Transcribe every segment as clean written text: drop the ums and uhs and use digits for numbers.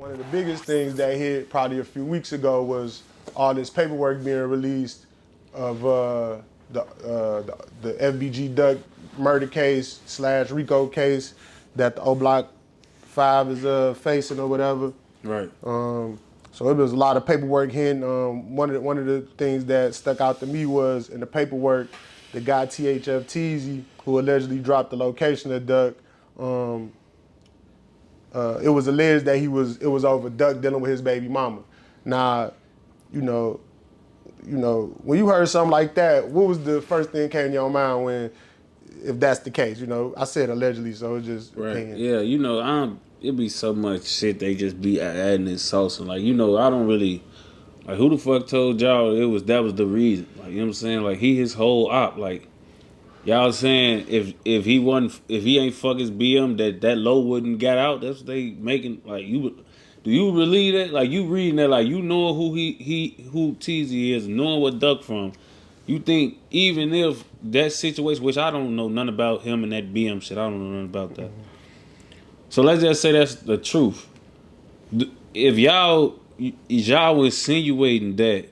One of the biggest things that hit probably a few weeks ago was all this paperwork being released of the FBG Duck murder case / Rico case that the O Block 5 is facing or whatever. Right. So it was a lot of paperwork hitting. One of the things that stuck out to me was in the paperwork, the guy THF Teezy, who allegedly dropped the location of Duck. It was alleged that it was over Duck dealing with his baby mama. Now, you know, when you heard something like that, what was the first thing that came to your mind if that's the case? I said allegedly, so it's just Right. opinion. Yeah, it be so much shit they just be adding and saucing. Like, I don't really like who the fuck told y'all that was the reason. Like, you know what I'm saying? Like his whole op, like y'all saying if he ain't fuck his BM that low wouldn't get out, that's what they making like do you believe that? Like you reading that like you know who who Teezy is, knowing what Duck from. You think even if that situation, which I don't know none about him and that BM shit, I don't know nothing about that. So let's just say that's the truth. If y'all insinuating that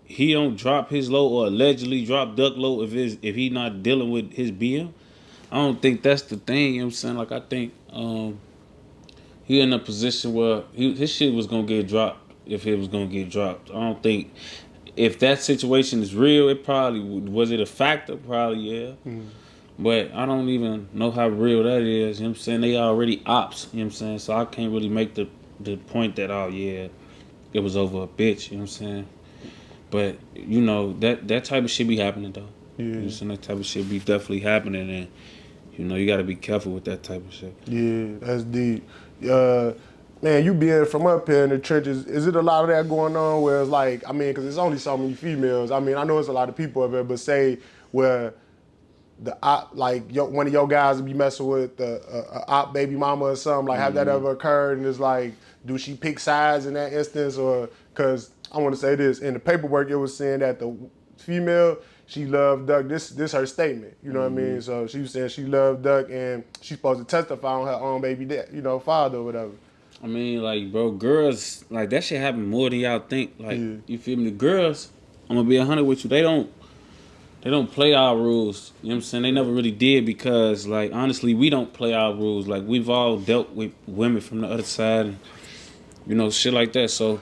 he don't drop his low or allegedly drop Duck Low if he not dealing with his BM, I don't think that's the thing. You know what I'm saying? Like I think he in a position where his shit was gonna get dropped if it was gonna get dropped. I don't think if that situation is real, it probably was it a factor? Probably yeah. But I don't even know how real that is. You know what I'm saying? They already ops. You know what I'm saying? So I can't really make the point that oh yeah, it was over a bitch. You know what I'm saying? But that type of shit be happening though. Yeah. You know what I'm saying? That type of shit be definitely happening, and you got to be careful with that type of shit. Yeah, that's deep. Man, you being from up here in the trenches, is it a lot of that going on where it's like, because it's only so many females. I know it's a lot of people up here, but say where the op, like one of your guys would be messing with the op baby mama or something, like have that ever occurred? And it's like, do she pick sides in that instance? Or, because I want to say this, in the paperwork it was saying that the female, she loved Duck. This her statement, you know what I mean? So she was saying she loved Duck and she's supposed to testify on her own baby dad, father or whatever. I mean, like, bro, girls, like, that shit happen more than y'all think. Like, you feel me? The girls, I'm gonna be 100 with you, they don't play our rules. You know what I'm saying? They never really did because, like, honestly, we don't play our rules. Like, we've all dealt with women from the other side and, shit like that. So,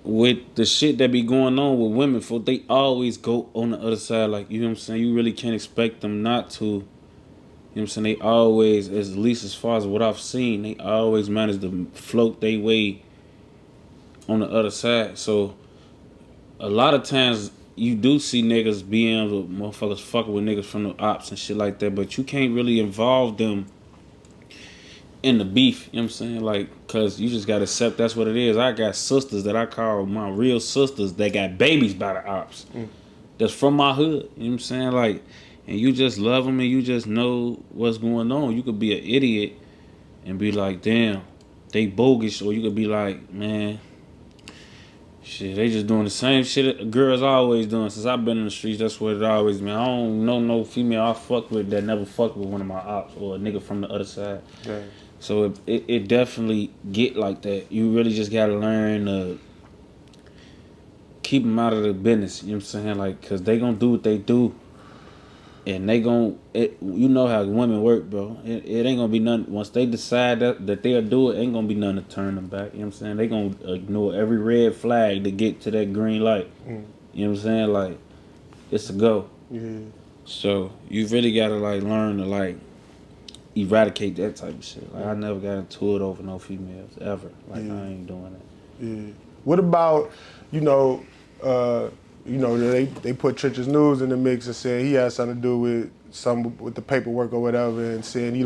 with the shit that be going on with women, folk, they always go on the other side. Like, you know what I'm saying? You really can't expect them not to. You know what I'm saying? They always, at least as far as what I've seen, they always manage to float their way on the other side. So, a lot of times, you do see niggas BMs or motherfuckers fucking with niggas from the ops and shit like that, but you can't really involve them in the beef, you know what I'm saying? Like, cause you just gotta accept that's what it is. I got sisters that I call my real sisters that got babies by the ops. That's from my hood, you know what I'm saying? Like, and you just love them and you just know what's going on. You could be an idiot and be like, damn, they bogus, or you could be like, man, shit, they just doing the same shit girls always doing. Since I've been in the streets, that's what it always been. I don't know no female I fuck with that never fucked with one of my ops or a nigga from the other side. Okay. So it definitely get like that. You really just gotta learn to keep them out of the business. You know what I'm saying? Like, cause they gonna do what they do, and they gonna. You know how women work, bro. It ain't gonna be nothing. Once they decide that they'll do it, ain't gonna be nothing to turn them back. You know what I'm saying? They gonna ignore every red flag to get to that green light. You know what I'm saying? Like, it's a go. Yeah. So you really gotta like learn to like eradicate that type of shit. Like I never got into it over no females ever. Like I ain't doing that. Yeah. What about, they put Trenches News in the mix and said he had something to do with the paperwork or whatever, and said he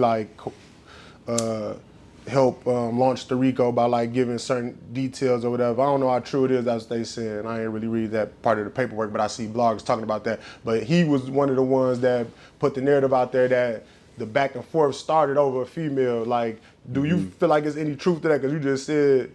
helped launch the RICO by like giving certain details or whatever. I don't know how true it is. That's what they said. I ain't really read that part of the paperwork, but I see blogs talking about that. But he was one of the ones that put the narrative out there that the back and forth started over a female. Like, do you feel like there's any truth to that? Because you just said,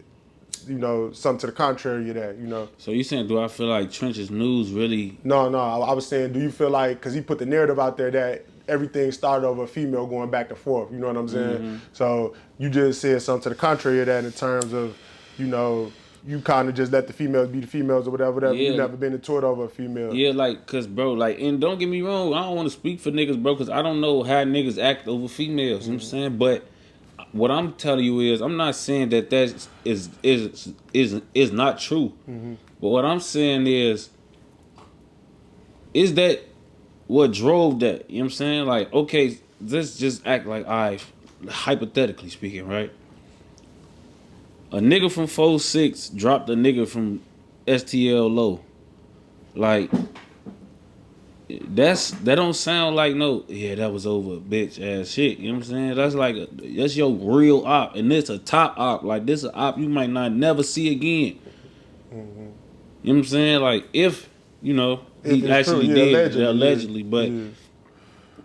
something to the contrary of that, So you saying, do I feel like Trenches News really? No, I was saying, do you feel like, because he put the narrative out there that everything started over a female going back and forth. You know what I'm saying? So you just said something to the contrary of that in terms of, you know, you kind of just let the females be the females or whatever. Yeah. You never been into it over a female. Yeah, like, cause bro, like, and don't get me wrong, I don't want to speak for niggas, bro, cause I don't know how niggas act over females. You know what I'm saying? But what I'm telling you is, I'm not saying that is not true. But what I'm saying is that what drove that? You know what I'm saying? Like, okay, let's just act like hypothetically speaking, right? A nigga from 4-6 dropped a nigga from STL low. Like, that don't sound like no, yeah, that was over bitch ass shit. You know what I'm saying? That's like that's your real op, and this a top op. Like, this a op you might not never see again. You know what I'm saying? Like, if you know he actually true, did allegedly, but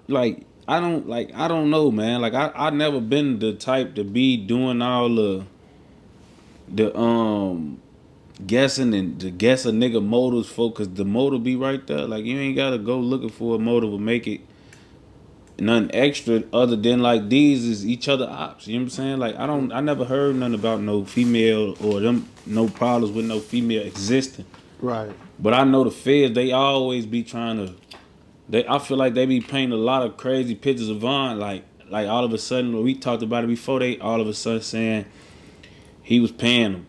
like I don't know, man. Like, I never been the type to be doing all the guessing and to guess a nigga motives for, cause the motive be right there. Like, you ain't gotta go looking for a motive to make it nothing extra other than like these is each other ops. You know what I'm saying? Like, I never heard nothing about no female or them no problems with no female existing. Right. But I know the feds, they always be trying to I feel like they be painting a lot of crazy pictures of Vaughn, like all of a sudden, we talked about it before, they all of a sudden saying he was paying them.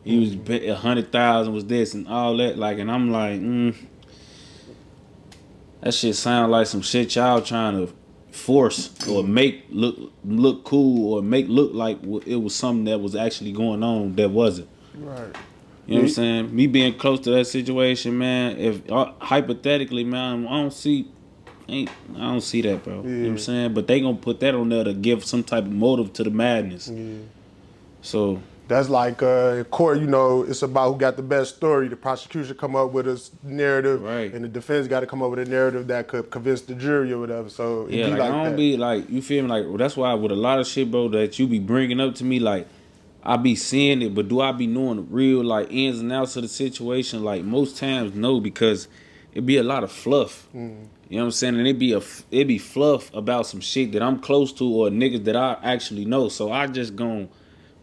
He was 100,000 was this and all that, like, and I'm like, that shit sound like some shit y'all trying to force or make look cool or make look like it was something that was actually going on that wasn't. Right. You know what I'm saying? Me being close to that situation, man. If hypothetically, man, I don't see that, bro. You know what I'm saying? But they gonna put that on there to give some type of motive to the madness. Yeah. So that's like in court, you know, it's about who got the best story. The prosecution come up with a narrative, right, and the defense got to come up with a narrative that could convince the jury or whatever. So yeah, be like I don't be like, you feel me? Like, well, that's why with a lot of shit, bro, that you be bringing up to me, like, I be seeing it, but do I be knowing the real like ins and outs of the situation? Like, most times, no, because it be a lot of fluff. You know what I'm saying? And it be fluff about some shit that I'm close to or niggas that I actually know. So I just gon'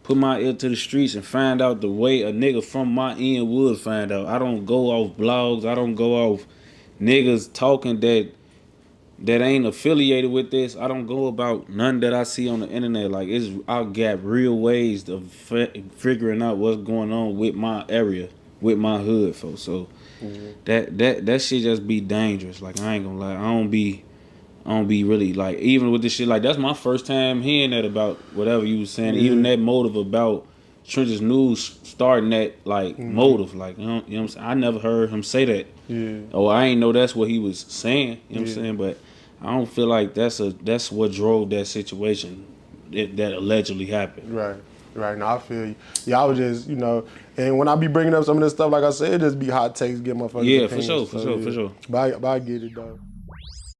put my ear to the streets and find out the way a nigga from my end would find out. I don't go off blogs. I don't go off niggas talking that ain't affiliated with this. I don't go about none that I see on the internet. Like, I got real ways of figuring out what's going on with my area, with my hood, folks. So that shit just be dangerous. Like, I ain't gonna lie. I don't be really like, even with this shit. Like, that's my first time hearing that about whatever you was saying. Even that motive about Trench's News starting that like motive. Like, you know what I'm saying? I never heard him say that. Yeah. Oh, I ain't know that's what he was saying. You know what I'm saying? But I don't feel like that's what drove that situation that allegedly happened. Right. Now I feel you. Yeah, I was just, you know, and when I be bringing up some of this stuff, like I said, it just be hot takes, get motherfuckers. Yeah, opinions. For sure. But I get it, though.